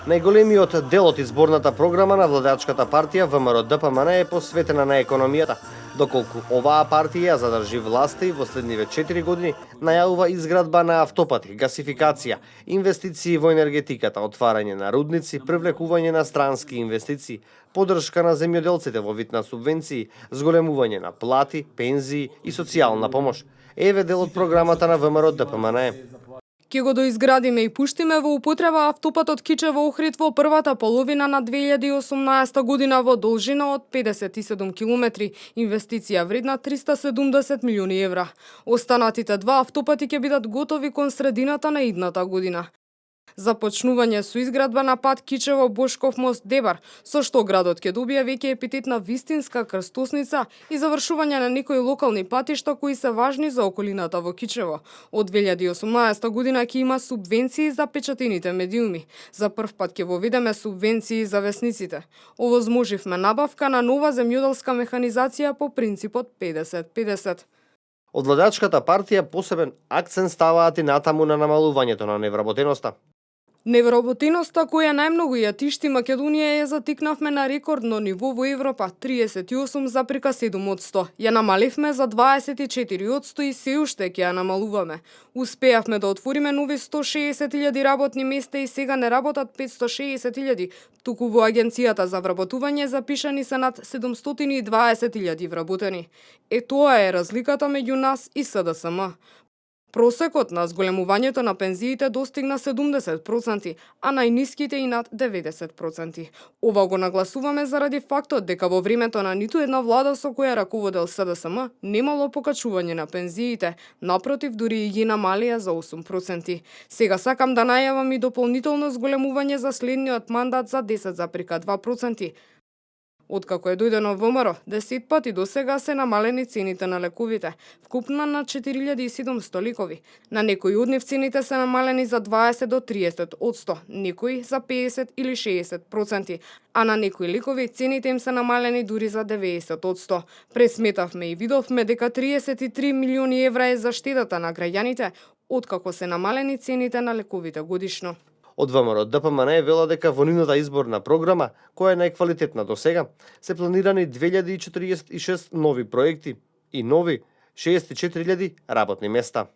Најголемиот дел од изборната програма на владеачката партија ВМРО-ДПМН е посветена на економијата, доколку оваа партија задржи власта и во следниве 4 години најавува изградба на автопати, гасификација, инвестиции во енергетиката, отварање на рудници, привлекување на странски инвестиции, поддршка на земјоделците во вид на субвенции, зголемување на плати, пензии и социјална помош. Еве дел од програмата на ВМРО-ДПМН. Ке го доизградиме и пуштиме во употреба автопатот Кичево-Охрид во првата половина на 2018 година во должина од 57 километри, инвестиција вредна 370 милиони евра. Останатите два автопати ќе бидат готови кон средината на идната година. Започнување со изградба на пат Кичево-Бошков мост-Дебар, со што градот ќе добие веќе епитет на вистинска крстосница и завршување на некои локални патишта кои се важни за околината во Кичево. Од 2018 година ќе има субвенции за печатените медиуми. За прв пат ќе воведеме субвенции за весниците. Овозможивме набавка на нова земјоделска механизација по принципот 50-50. Од владеачката партија посебен акцент ставаат и натаму на намалувањето на невработеноста. Невработеноста која најмногу ја тишти Македонија ја затикнавме на рекордно ниво во Европа 38,7%. Ја намаливме за 24% и се уште ќе ја намалуваме. Успеавме да отвориме нови 160.000 работни места и сега не работат 560.000, туку во агенцијата за вработување запишани се над 720.000 вработени. Тоа е разликата меѓу нас и СДСМ. Просекот на зголемувањето на пензиите достигна 70%, а најниските и над 90%. Ова го нагласуваме заради фактот дека во времето на ниту една влада со која раководел СДСМ немало покачување на пензиите, напротив дури и ги намалија за 8%. Сега сакам да најавам и дополнително зголемување за следниот мандат за 10,2%. Откако е дојдено ВМРО, 10 пати до сега се намалени цените на лековите, вкупно на 4700 лекови. На некои од нив цените се намалени за 20 до 30%, некои за 50 или 60%, а на некои лекови цените им се намалени дури за 90%. Пресметавме и видовме дека 33 милиони евра е заштедата на граѓаните, откако се намалени цените на лековите годишно. Од ВМРО-ДПМН велат дека во нивната изборна програма, која е најквалитетна до сега, се планирани 2046 нови проекти и нови 64.000 работни места.